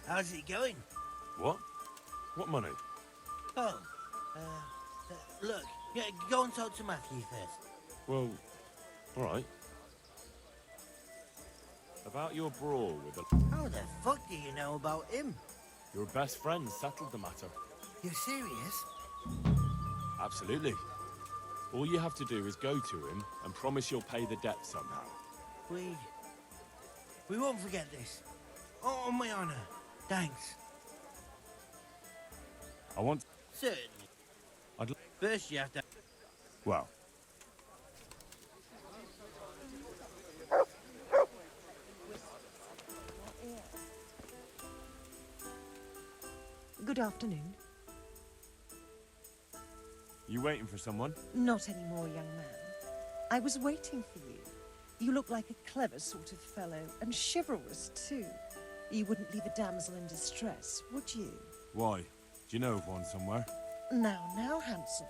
How's it going? What? What money? Oh, look, yeah, go and talk to Matthew first. Well, alright. About your brawl with the... How the fuck do you know about him? Your best friend settled the matter. You're serious? Absolutely. All you have to do is go to him and promise you'll pay the debt somehow. We won't forget this. Oh, on my honor. Thanks. I want... Certainly. First you have to... Well... Good afternoon. You waiting for someone? Not anymore, young man. I was waiting for you. You look like a clever sort of fellow, and chivalrous too. You wouldn't leave a damsel in distress, would you? Why? Do you know of one somewhere? Now, handsome.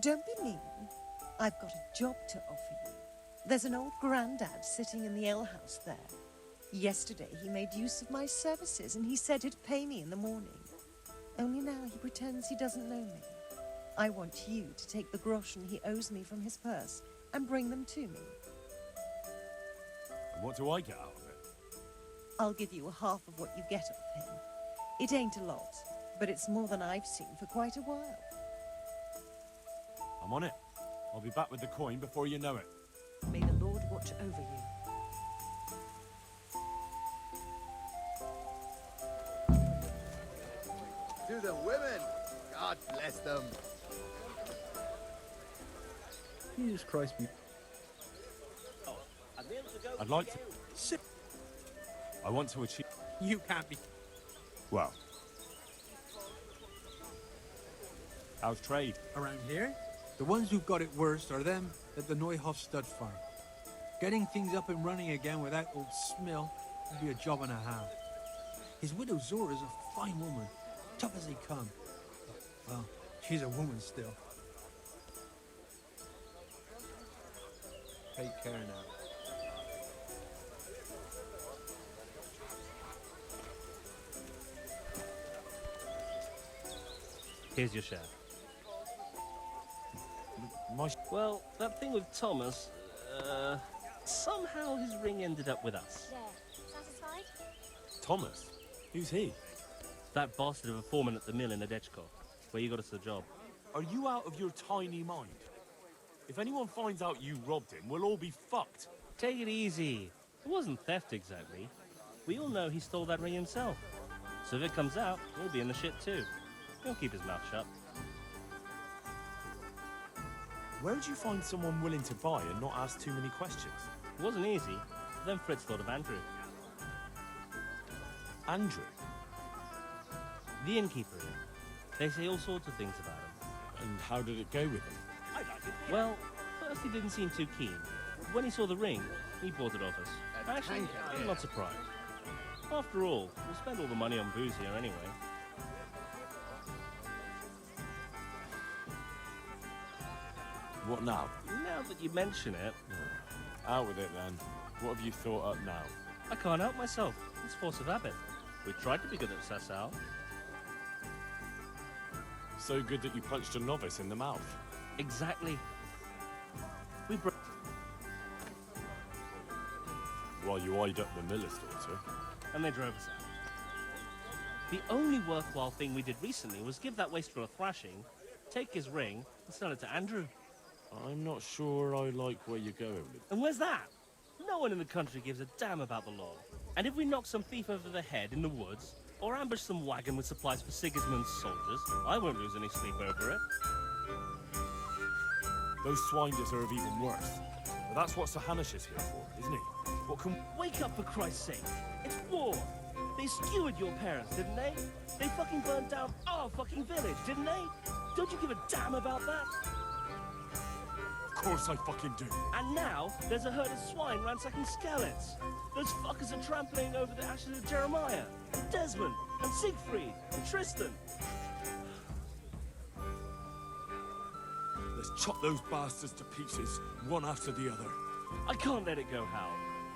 Don't be mean. I've got a job to offer you. There's an old grandad sitting in the alehouse there. Yesterday he made use of my services, and he said he'd pay me in the morning. Only now he pretends he doesn't know me. I want you to take the groschen he owes me from his purse and bring them to me. And what do I get out of it? I'll give you half of what you get of him. It ain't a lot, but it's more than I've seen for quite a while. I'm on it. I'll be back with the coin before you know it. May the Lord watch over you. To the women, God bless them. Jesus Christ, me. I'd like to... Sit. I want to achieve... You can't be. Well... How's trade? Around here, the ones who've got it worst are them at the Neuhof stud farm. Getting things up and running again without old Smill would be a job and a half. His widow Zora's a fine woman, tough as they come. Well, she's a woman still. Take care now. Here's your share. Well, that thing with Thomas, somehow his ring ended up with us. There. Satisfied? Thomas? Who's he? That bastard of a foreman at the mill in Edechko, where you got us the job. Are you out of your tiny mind? If anyone finds out you robbed him, we'll all be fucked. Take it easy. It wasn't theft exactly. We all know he stole that ring himself. So if it comes out, he'll be in the shit too. He'll keep his mouth shut. Where'd you find someone willing to buy and not ask too many questions? It wasn't easy. Then Fritz thought of Andrew. Andrew? The innkeeper here. They say all sorts of things about him. And how did it go with him? Well, first he didn't seem too keen. When he saw the ring, he bought it off us. Actually, I'm not surprised. After all, we'll spend all the money on booze here anyway. What now? Now that you mention it, Out with it then. What have you thought up now? I can't help myself. It's force of habit. We tried to be good at Sassau. So good that you punched a novice in the mouth. Exactly. We broke. While you eyed up the miller's daughter. And they drove us out. The only worthwhile thing we did recently was give that wastrel a thrashing, take his ring, and sell it to Andrew. I'm not sure I like where you're going with. And where's that? No one in the country gives a damn about the law. And if we knock some thief over the head in the woods, or ambush some wagon with supplies for Sigismund's soldiers, I won't lose any sleep over it. Those swine deserve even worse. But that's what Sir Hanish is here for, isn't he? What can... Wake up, for Christ's sake! It's war! They skewered your parents, didn't they? They fucking burned down our fucking village, didn't they? Don't you give a damn about that? Of course I fucking do. And now, there's a herd of swine ransacking skeletons. Those fuckers are trampling over the ashes of Jeremiah, and Desmond, and Siegfried, and Tristan. Let's chop those bastards to pieces, one after the other. I can't let it go, Hal.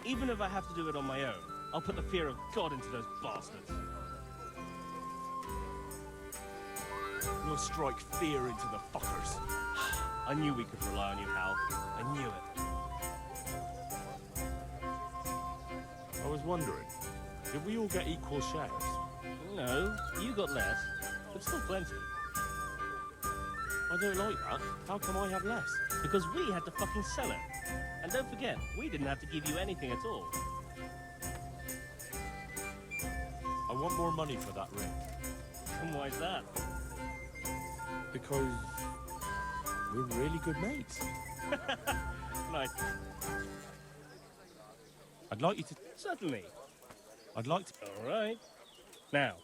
Even if I have to do it on my own, I'll put the fear of God into those bastards. We'll strike fear into the fuckers. I knew we could rely on you, Hal. I knew it. I was wondering, did we all get equal shares? No, you got less, but still plenty. I don't like that. How come I have less? Because we had to fucking sell it. And don't forget, we didn't have to give you anything at all. I want more money for that ring. And why's that? Because we're really good mates. Nice. I'd like you to... Certainly. I'd like to... All right. Now.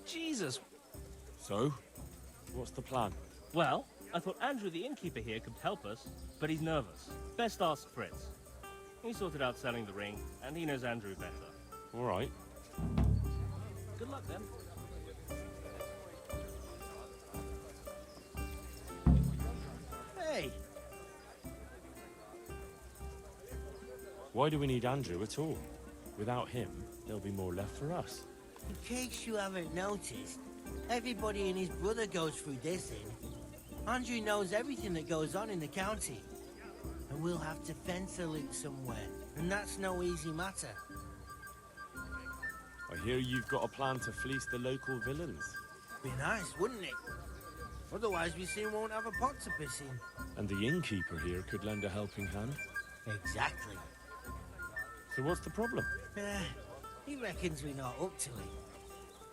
Jesus. So, what's the plan? Well, I thought Andrew the innkeeper here could help us, but he's nervous. Best ask Fritz. He sorted out selling the ring, and he knows Andrew better. All right. Good luck then. Hey, Why do we need Andrew at all? Without him, there'll be more left for us. in case you haven't noticed, everybody and his brother goes through this inn. Andrew knows everything that goes on in the county. And we'll have to fence a loop somewhere, and that's no easy matter. I hear you've got a plan to fleece the local villains. Be nice, wouldn't it? Otherwise we soon won't have a pot to piss in. And the innkeeper here could lend a helping hand. Exactly. So what's the problem? He reckons we're not up to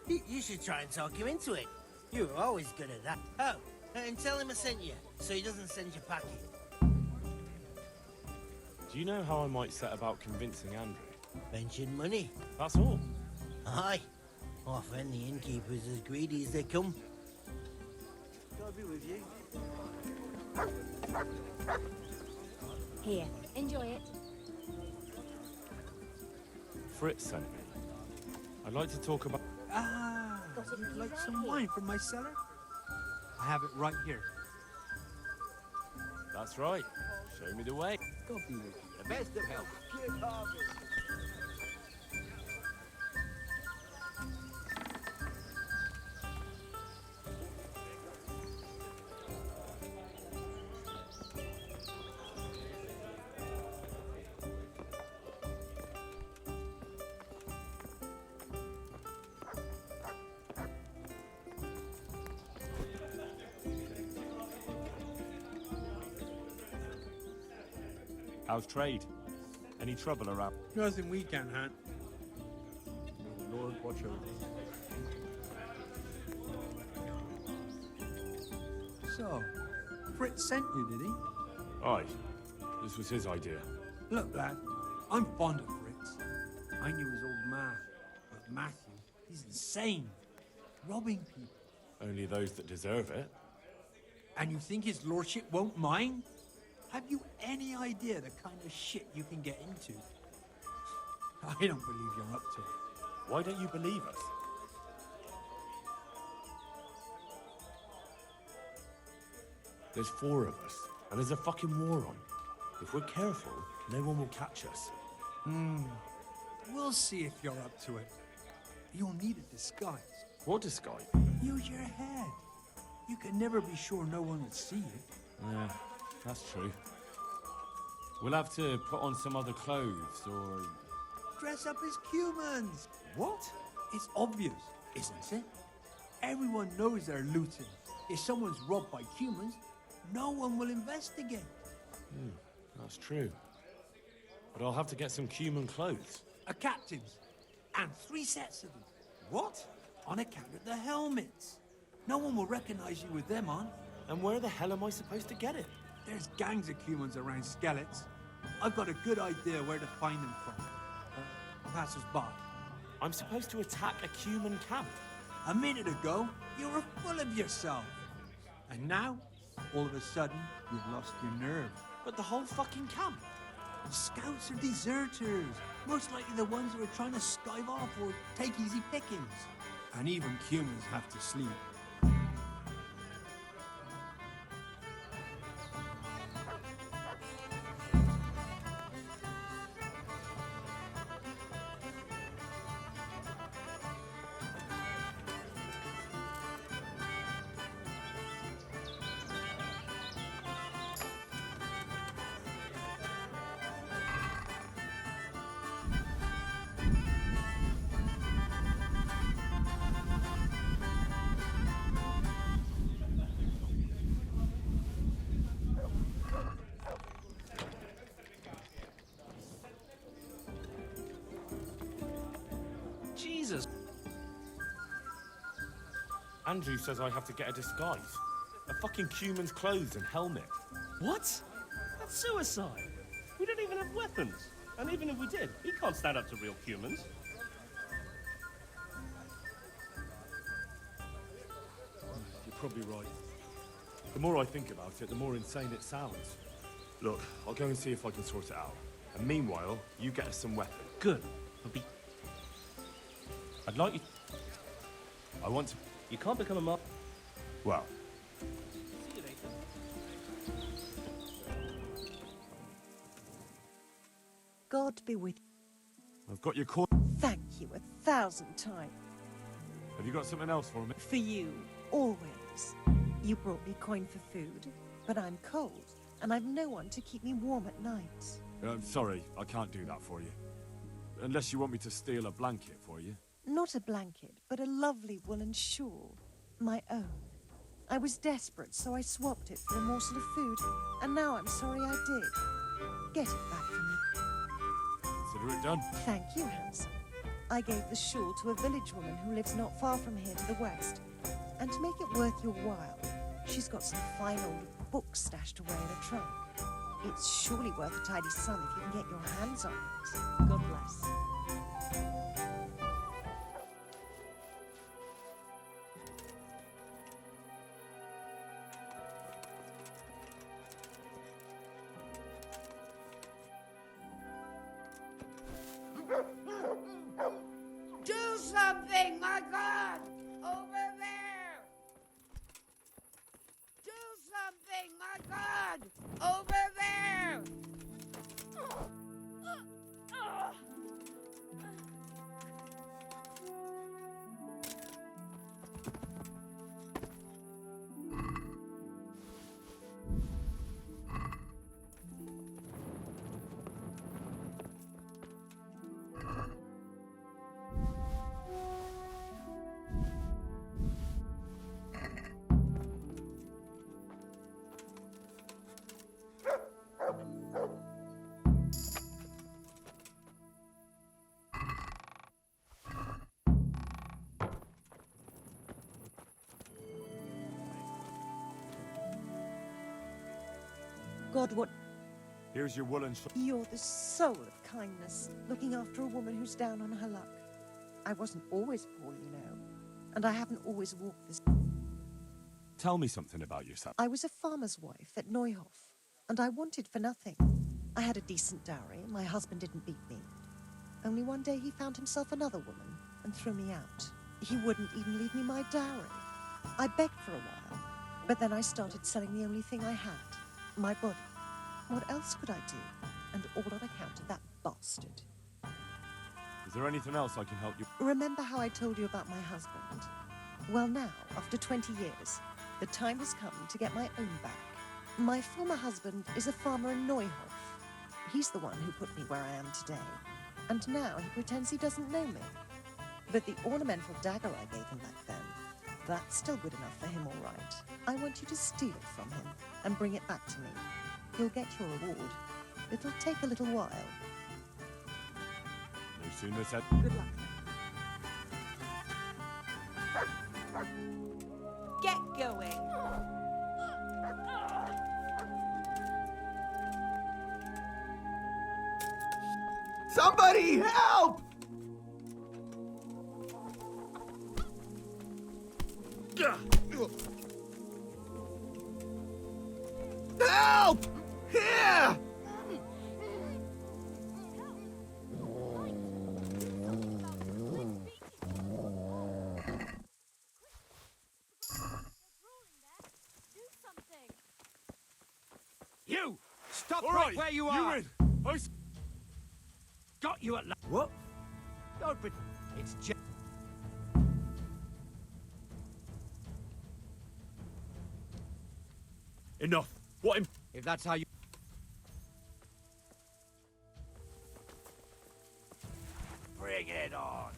it. You should try and talk him into it. You were always good at that. Oh, and tell him I sent you, so he doesn't send you packing. Do you know how I might set about convincing Andrew? Mention money. That's all. Aye. Our friend the innkeeper's as greedy as they come. God be with you. Here, enjoy it. Fritz sent me. I'd like to talk about... Ah, would you like some wine from my cellar? I have it right here. That's right. Show me the way. God be with you. The best of health. Good harvest. How's trade? Any trouble around? Nothing we can't hunt. May the Lord watch over us. So, Fritz sent you, did he? Aye. This was his idea. Look, lad, I'm fond of Fritz. I knew his old man, but Matthew, he's insane. Robbing people. Only those that deserve it. And you think his lordship won't mind? Have you any idea the kind of shit you can get into? I don't believe you're up to it. Why don't you believe us? There's 4 of us, and there's a fucking war on. If we're careful, no one will catch us. We'll see if you're up to it. You'll need a disguise. What disguise? Use your head. You can never be sure no one will see you. Yeah, that's true. We'll have to put on some other clothes, or... Dress up as humans. What? It's obvious, isn't it? Everyone knows they're looting. If someone's robbed by humans, no one will investigate. That's true. But I'll have to get some human clothes. A captain's. And 3 sets of them. What? On account of the helmets. No one will recognize you with them on. And where the hell am I supposed to get it? There's gangs of humans around Skellets. I've got a good idea where to find them from. Passers by. I'm supposed to attack a human camp. A minute ago, you were full of yourself. And now, all of a sudden, you've lost your nerve. But the whole fucking camp. Scouts are deserters. Most likely the ones who are trying to skive off or take easy pickings. And even humans have to sleep. Jesus! Andrew says I have to get a disguise. A fucking human's clothes and helmet. What? That's suicide! We don't even have weapons. And even if we did, he can't stand up to real humans. You're probably right. The more I think about it, the more insane it sounds. Look, I'll go and see if I can sort it out. And meanwhile, you get us some weapons. Good. I'd like you... I want to... You can't become a mob. Well, See you later. God be with you. I've got your coin. Thank you 1,000 times. Have you got something else for me? For you, always. You brought me coin for food, but I'm cold, and I've no one to keep me warm at night. I'm sorry, I can't do that for you. Unless you want me to steal a blanket for you. Not a blanket, but a lovely woolen shawl. My own. I was desperate, so I swapped it for a morsel of food, and now I'm sorry I did. Get it back for me. Consider it done. Thank you, handsome. I gave the shawl to a village woman who lives not far from here to the west. And to make it worth your while, she's got some fine old books stashed away in a trunk. It's surely worth a tidy sum if you can get your hands on it. God bless. Do something, my God! Over there! Do something, my God! Over there! God, what... Here's your woolen You're the soul of kindness, looking after a woman who's down on her luck. I wasn't always poor, you know, and I haven't always walked this... Tell me something about yourself. I was a farmer's wife at Neuhof, and I wanted for nothing. I had a decent dowry, my husband didn't beat me. Only one day he found himself another woman and threw me out. He wouldn't even leave me my dowry. I begged for a while, but then I started selling the only thing I had, my body. What else could I do? And all on account of that bastard. Is there anything else I can help you? Remember how I told you about my husband? Well now, after 20 years, the time has come to get my own back. My former husband is a farmer in Neuhof. He's the one who put me where I am today. And now he pretends he doesn't know me. But the ornamental dagger I gave him back then, that's still good enough for him, all right. I want you to steal it from him and bring it back to me. You'll get your reward. It'll take a little while. No sooner said... Good luck. Get going. Somebody help! Help! Here! You! Stop All right right, where you you are! win. Got you at last. What? Don't be... It's just... Enough. What in... If that's how you... Bring it on!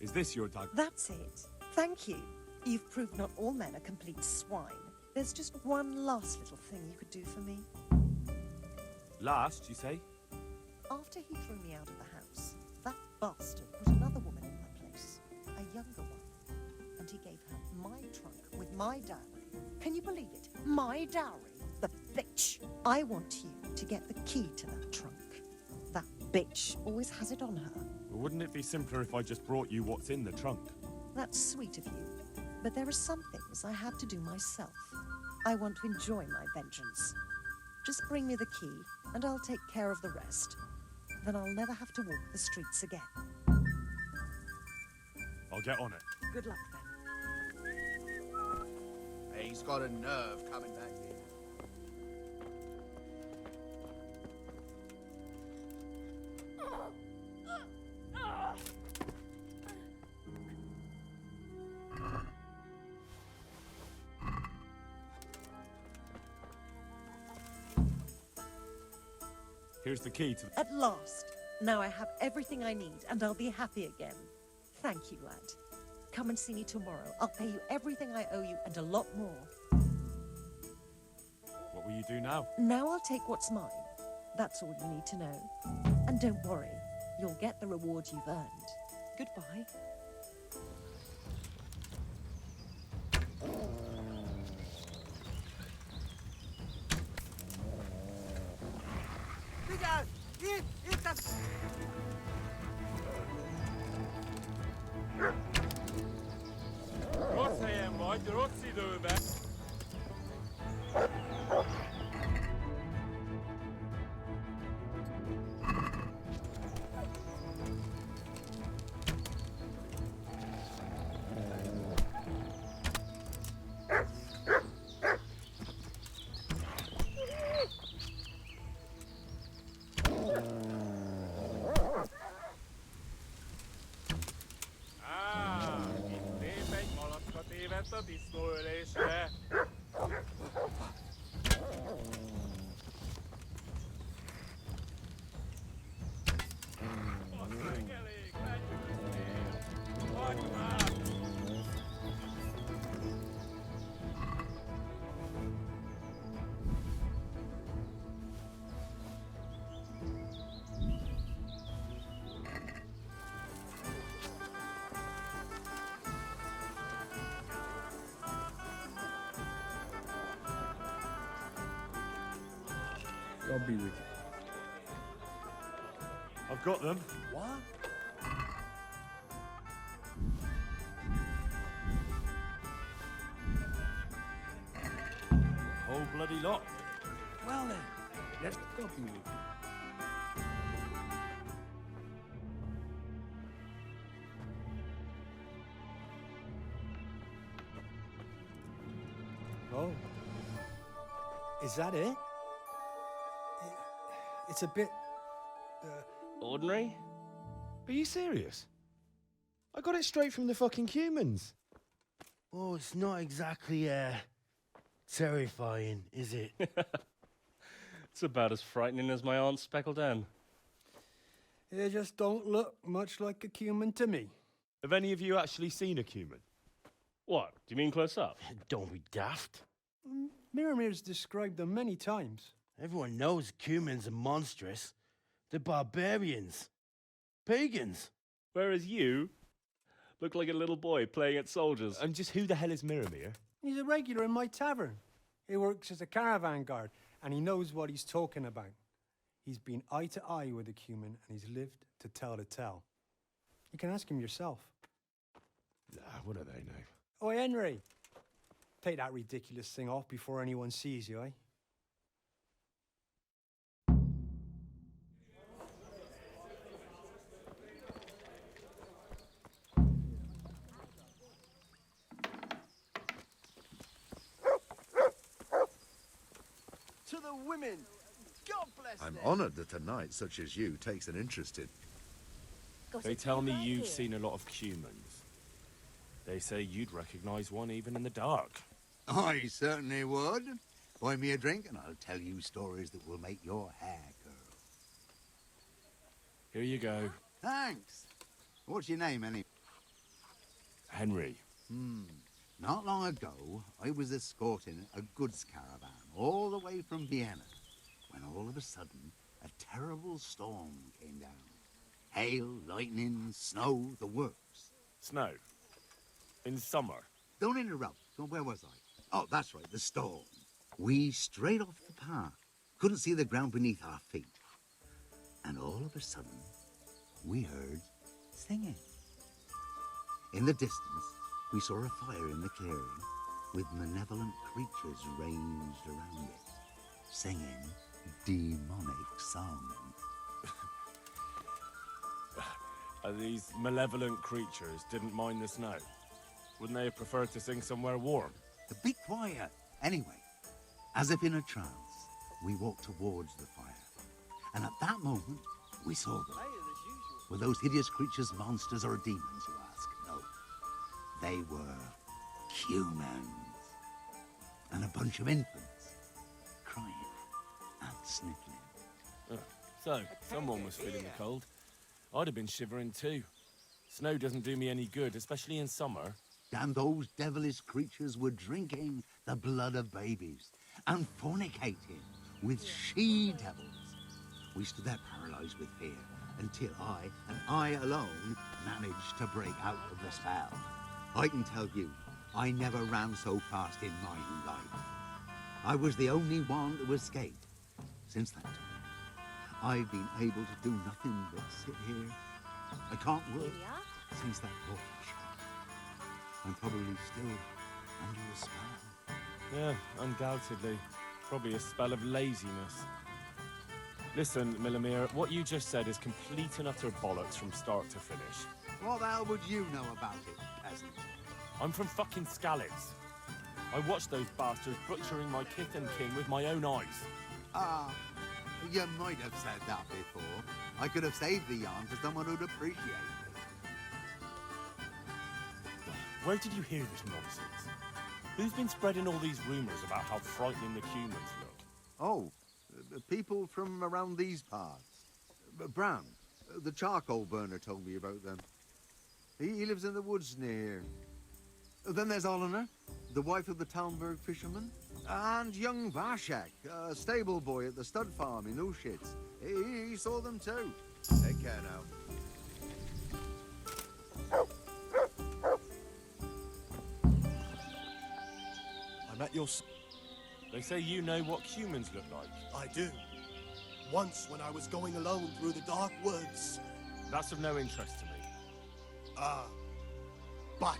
Is this your dagger? That's it. Thank you. You've proved not all men are complete swine. There's just one last little thing you could do for me. Last, you say? After he threw me out of the house, that bastard put another woman in my place, a younger one. And he gave her my trunk with my dowry. Can you believe it? My dowry? The bitch! I want you to get the key to that trunk. That bitch always has it on her. Well, wouldn't it be simpler if I just brought you what's in the trunk? That's sweet of you. But there are some things I have to do myself. I want to enjoy my vengeance. Just bring me the key, and I'll take care of the rest. Then I'll never have to walk the streets again. I'll get on it. Good luck, then. He's got a nerve coming back here. Here's the key to... At last! Now I have everything I need, and I'll be happy again. Thank you, lad. Come and see me tomorrow. I'll pay you everything I owe you, and a lot more. What will you do now? Now I'll take what's mine. That's all you need to know. And don't worry, you'll get the reward you've earned. Goodbye. Rossz helyen vagy, rossz időben! A disznóölésre. Basszeg elég, lenyűgöztél! Hagyd már! I'll be with you. I've got them. What? Whole bloody lot. Well then, let's go be with you. Oh. Is that it? It's a bit... Ordinary? Are you serious? I got it straight from the fucking humans. Oh, it's not exactly, terrifying, is it? It's about as frightening as my aunt's speckled hen. They just don't look much like a cumin to me. Have any of you actually seen a cumin? What? Do you mean close up? Don't be daft. Miramir's described them many times. Everyone knows cumins are monstrous. They're barbarians. Pagans. Whereas you look like a little boy playing at soldiers. And just who the hell is Miramir? He's a regular in my tavern. He works as a caravan guard, and he knows what he's talking about. He's been eye to eye with a cumin, and he's lived to tell the tale. You can ask him yourself. What do they know? Oi, Henry. Take that ridiculous thing off before anyone sees you, eh? To the women! God bless I'm them! honored that a knight such as you takes an interest in... They tell me you've seen a lot of cumins. They say you'd recognize one even in the dark. I certainly would. Buy me a drink and I'll tell you stories that will make your hair curl. Here you go. Thanks. What's your name, anyway? Henry. Not long ago, I was escorting a goods caravan all the way from Vienna, when all of a sudden, a terrible storm came down. Hail, lightning, snow, the works. Snow? In summer? Don't interrupt. Where was I? Oh, that's right, the storm. We strayed off the path. Couldn't see the ground beneath our feet. And all of a sudden, we heard singing. In the distance, we saw a fire in the clearing with malevolent creatures ranged around it, singing demonic songs. These malevolent creatures didn't mind the snow. Wouldn't they have preferred to sing somewhere warm? Be quiet. Anyway, as if in a trance, we walked towards the fire. And at that moment, we saw them. Were those hideous creatures monsters or demons, you ask? No. They were humans. And a bunch of infants, crying and sniffling. So, someone was feeling the cold. I'd have been shivering too. Snow doesn't do me any good, especially in summer. And those devilish creatures were drinking the blood of babies and fornicating with she-devils. We stood there paralyzed with fear until I, and I alone, managed to break out of the spell. I can tell you, I never ran so fast in my life. I was the only one to escape. Since that time, I've been able to do nothing but sit here. I can't work since that ball shot. I'm probably still under a spell. Yeah, undoubtedly. Probably a spell of laziness. Listen, Millimere, what you just said is complete and utter bollocks from start to finish. What the hell would you know about it, peasant? I'm from fucking Scallids. I watched those bastards butchering my kith and kin with my own eyes. Ah, you might have said that before. I could have saved the yarn for someone who'd appreciate it. Where did you hear this nonsense? Who's been spreading all these rumours about how frightening the humans look? Oh, people from around these parts. Brown, the charcoal burner, told me about them. He lives in the woods near here. Then there's Olener, the wife of the Talmberg fisherman. And young Vashek, a stable boy at the stud farm in Ushitz. He saw them too. Take care now. I'm at your... They say you know what humans look like. I do. Once when I was going alone through the dark woods. That's of no interest to me. But...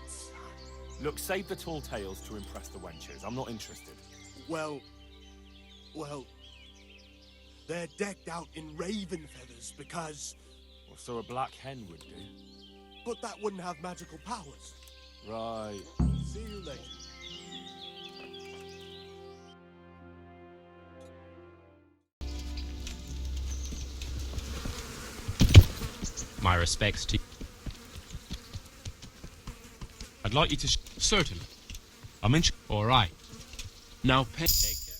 Look, save the tall tales to impress the wenches. I'm not interested. Well, they're decked out in raven feathers because... Well, so a black hen would do. But that wouldn't have magical powers. Right. See you later. My respects to... I'd like you to... Certainly. I'm in... All right. Now pay... Take care.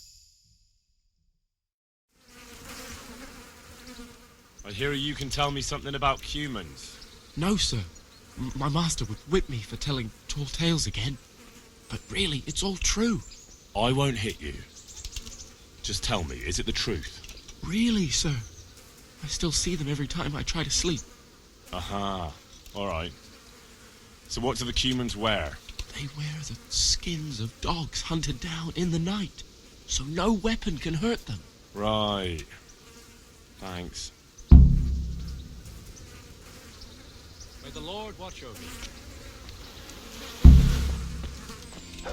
I hear you can tell me something about humans. No, sir. My master would whip me for telling tall tales again. But really, it's all true. I won't hit you. Just tell me, is it the truth? Really, sir. I still see them every time I try to sleep. Aha. All right. So what do the humans wear? They wear the skins of dogs hunted down in the night, so no weapon can hurt them. Right. Thanks. May the Lord watch over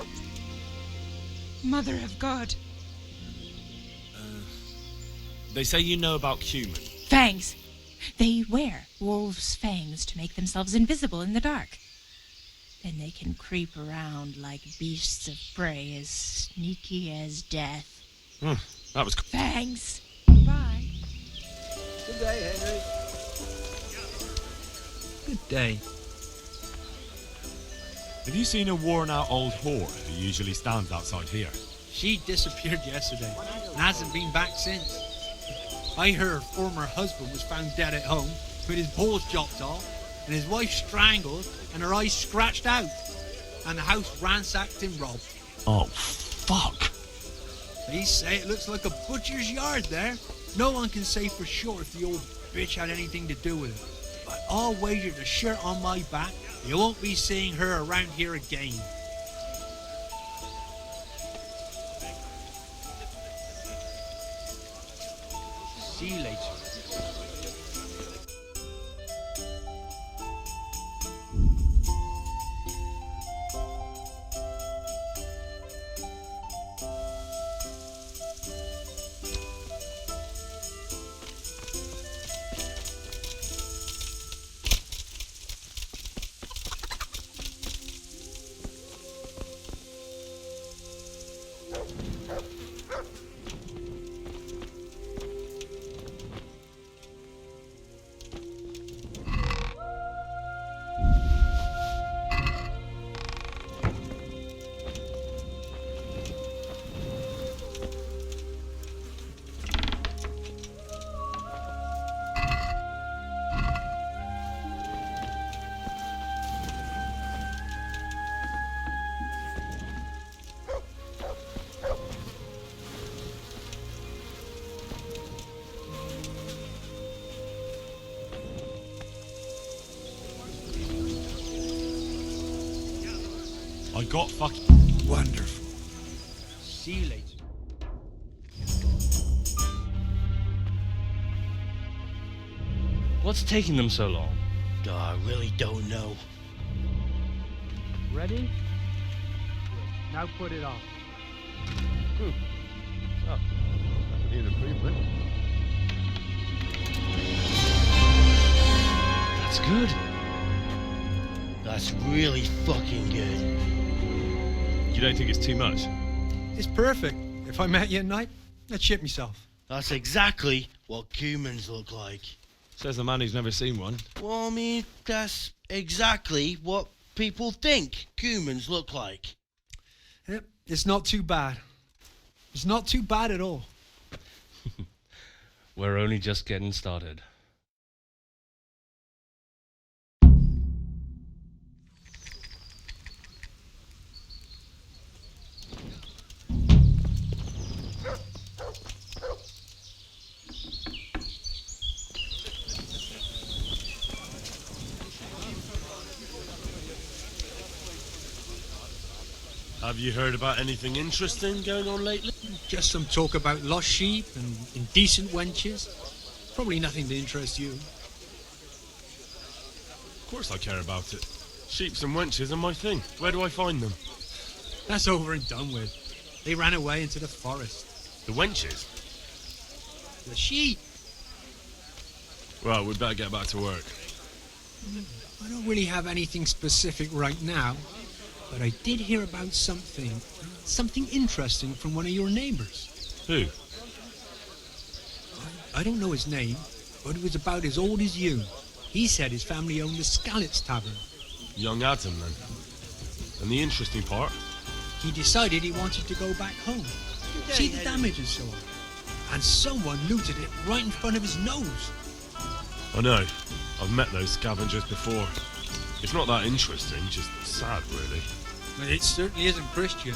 you. Mother of God. They say you know about humans. Fangs. They wear wolves' fangs to make themselves invisible in the dark. Then they can creep around like beasts of prey as sneaky as death. That was... Fangs. Bye. Good day, Henry. Good day. Have you seen a worn-out old whore who usually stands outside here? She disappeared yesterday and hasn't been back since. I heard her former husband was found dead at home with his balls chopped off and his wife strangled and her eyes scratched out. and the house ransacked and robbed. Oh, fuck. Police say it looks like a butcher's yard there. No one can say for sure if the old bitch had anything to do with it. But I'll wager the shirt on my back, you won't be seeing her around here again. See you later. I got fucking... Wonderful. See you later. What's taking them so long? Oh, I really don't know. Ready? Now put it on. Oh, definitely an improvement. That's good. That's really fucking good. You don't think it's too much? It's perfect. If I met you at night, I'd shit myself. That's exactly what humans look like. Says the man who's never seen one. Well, I mean, that's exactly what people think humans look like. Yep, it's not too bad. It's not too bad at all. We're only just getting started. Have you heard about anything interesting going on lately? Just some talk about lost sheep and indecent wenches. Probably nothing to interest you. Of course I care about it. Sheeps and wenches are my thing. Where do I find them? That's over and done with. They ran away into the forest. The wenches? The sheep. Well, we'd better get back to work. I don't really have anything specific right now, but I did hear about something interesting from one of your neighbors. Who? I don't know his name, but it was about as old as you. He said his family owned the Scallops Tavern. Young Adam, then. And the interesting part? He decided he wanted to go back home. See the damage and so on. And someone looted it right in front of his nose. I know. I've met those scavengers before. It's not that interesting, just sad, really. Well, it certainly isn't Christian.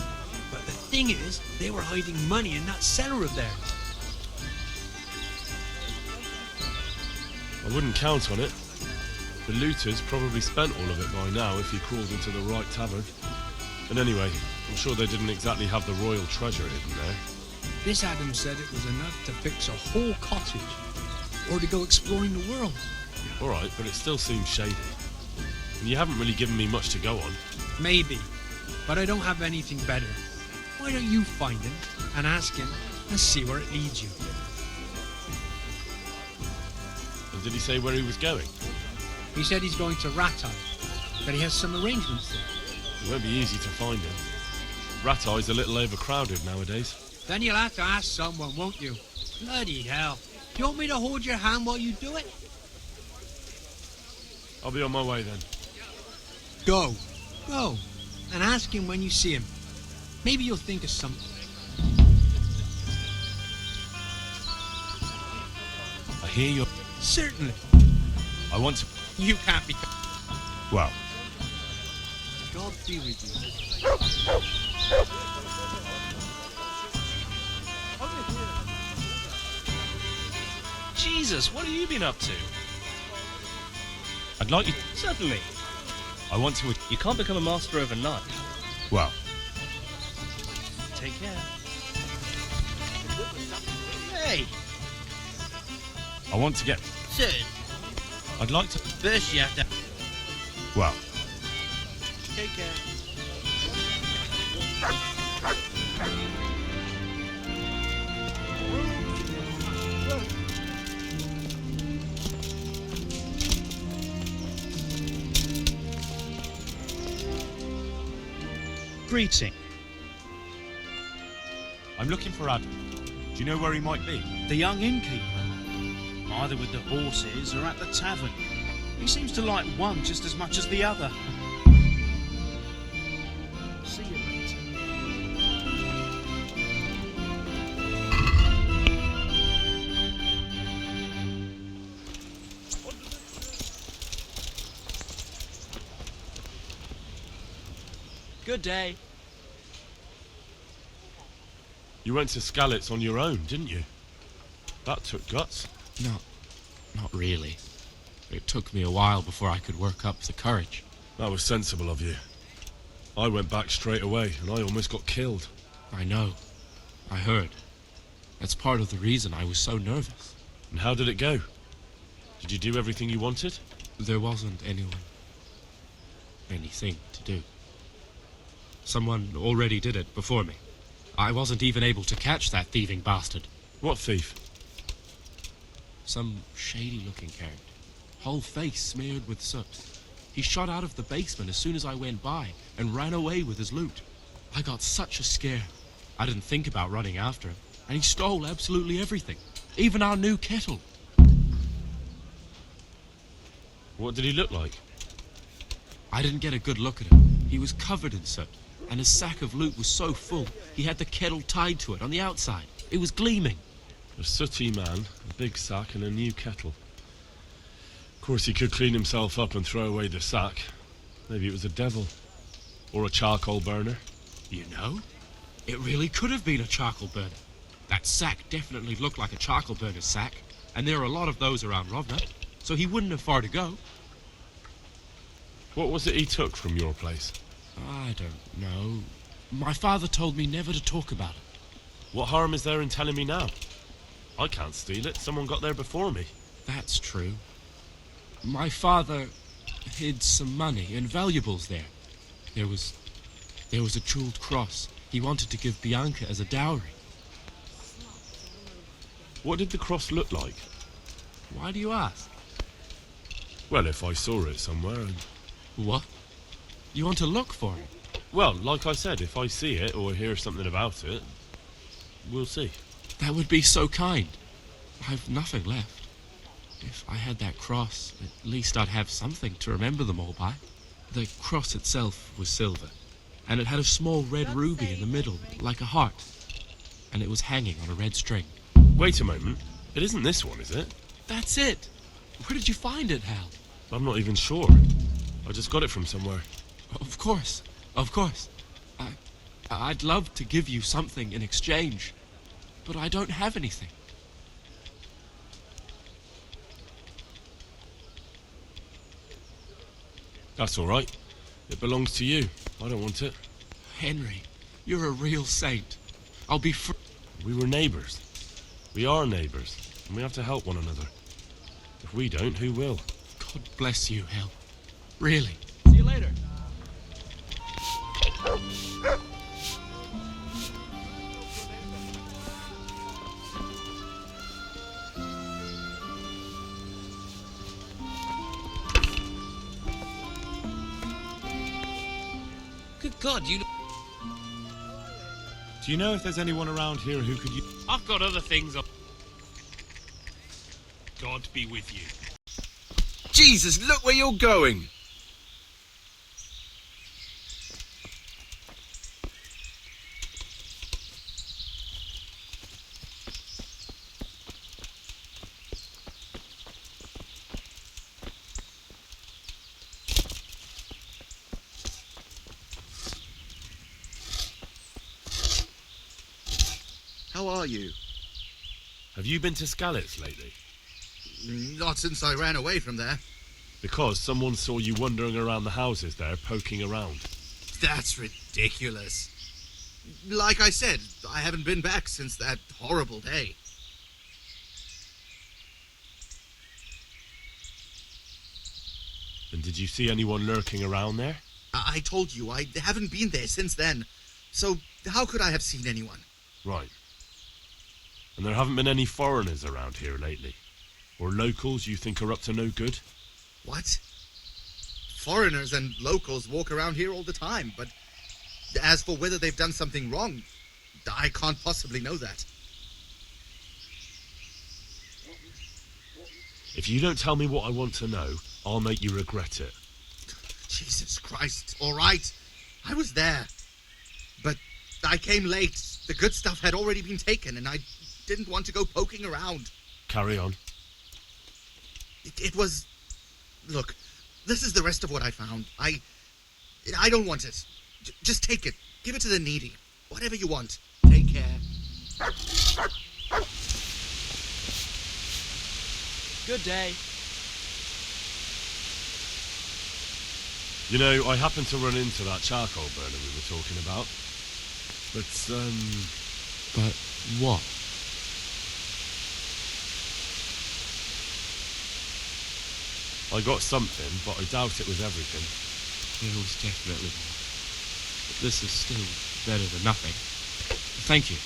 But the thing is, they were hiding money in that cellar of theirs. I wouldn't count on it. The looters probably spent all of it by now if he crawled into the right tavern. And anyway, I'm sure they didn't exactly have the royal treasure hidden there. This Adam said it was enough to fix a whole cottage. Or to go exploring the world. Alright, but it still seems shady. And you haven't really given me much to go on. Maybe. But I don't have anything better. Why don't you find him and ask him and see where it leads you? And did he say where he was going? He said he's going to Rattay, but he has some arrangements there. It won't be easy to find him. Rattay's a little overcrowded nowadays. Then you'll have to ask someone, won't you? Bloody hell. Do you want me to hold your hand while you do it? I'll be on my way then. Go. Go. And ask him when you see him. Maybe you'll think of something. I hear you. Certainly. I want to... You can't be... Well, God be with you. Jesus, what have you been up to? I'd like you... Certainly. I want to... You can't become a master overnight. Well, Take care. Hey! I want to get... Sir, I'd like to... first you have to... Well, Take care. Greeting. I'm looking for Adam. Do you know where he might be? The young innkeeper. Either with the horses or at the tavern. He seems to like one just as much as the other. See you later. Good day. You went to Skalitz on your own, didn't you? That took guts. Not really. It took me a while before I could work up the courage. That was sensible of you. I went back straight away, and I almost got killed. I know. I heard. That's part of the reason I was so nervous. And how did it go? Did you do everything you wanted? There wasn't anything to do. Someone already did it before me. I wasn't even able to catch that thieving bastard. What thief? Some shady-looking character. Whole face smeared with soot. He shot out of the basement as soon as I went by and ran away with his loot. I got such a scare. I didn't think about running after him, and he stole absolutely everything. Even our new kettle. What did he look like? I didn't get a good look at him. He was covered in soot, and his sack of loot was so full, he had the kettle tied to it on the outside. It was gleaming. A sooty man, a big sack, and a new kettle. Of course, he could clean himself up and throw away the sack. Maybe it was a devil. Or a charcoal burner. You know, it really could have been a charcoal burner. That sack definitely looked like a charcoal burner's sack, and there are a lot of those around Rovna, so he wouldn't have far to go. What was it he took from your place? I don't know. My father told me never to talk about it. What harm is there in telling me now? I can't steal it. Someone got there before me. That's true. My father hid some money and valuables there. There was a jeweled cross he wanted to give Bianca as a dowry. What did the cross look like? Why do you ask? Well, if I saw it somewhere... What? You want to look for it? Well, like I said, if I see it or hear something about it, we'll see. That would be so kind. I've nothing left. If I had that cross, at least I'd have something to remember them all by. The cross itself was silver, and it had a small red ruby in the middle, like a heart. And it was hanging on a red string. Wait a moment. It isn't this one, is it? That's it! Where did you find it, Hal? I'm not even sure. I just got it from somewhere. Of course. I'd love to give you something in exchange, but I don't have anything. That's all right. It belongs to you. I don't want it. Henry, you're a real saint. I'll be free. We were neighbours. We are neighbours, and we have to help one another. If we don't, who will? God bless you, Hal. Really. See you later. Good God, you... Do you know if there's anyone around here who could use... I've got other things up. God be with you. Jesus, look where you're going! How are you? Have you been to Skalitz lately? Not since I ran away from there. Because someone saw you wandering around the houses there, poking around. That's ridiculous. Like I said, I haven't been back since that horrible day. And did you see anyone lurking around there? I told you, I haven't been there since then. So how could I have seen anyone? Right. And there haven't been any foreigners around here lately? Or locals you think are up to no good? What? Foreigners and locals walk around here all the time, but as for whether they've done something wrong, I can't possibly know that. If you don't tell me what I want to know, I'll make you regret it. Jesus Christ, all right. I was there. But I came late. The good stuff had already been taken, and I didn't want to go poking around. Carry on. It was... Look, this is the rest of what I found. I don't want it. Just take it. Give it to the needy. Whatever you want. Take care. Good day. You know, I happened to run into that charcoal burner we were talking about. But what? I got something, but I doubt it was everything. It was definitely more. But this is still better than nothing. Thank you.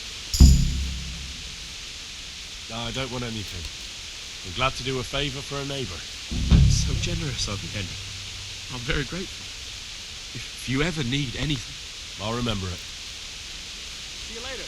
No, I don't want anything. I'm glad to do a favour for a neighbour. That's so generous of you, Henry. I'm very grateful. If you ever need anything... I'll remember it. See you later.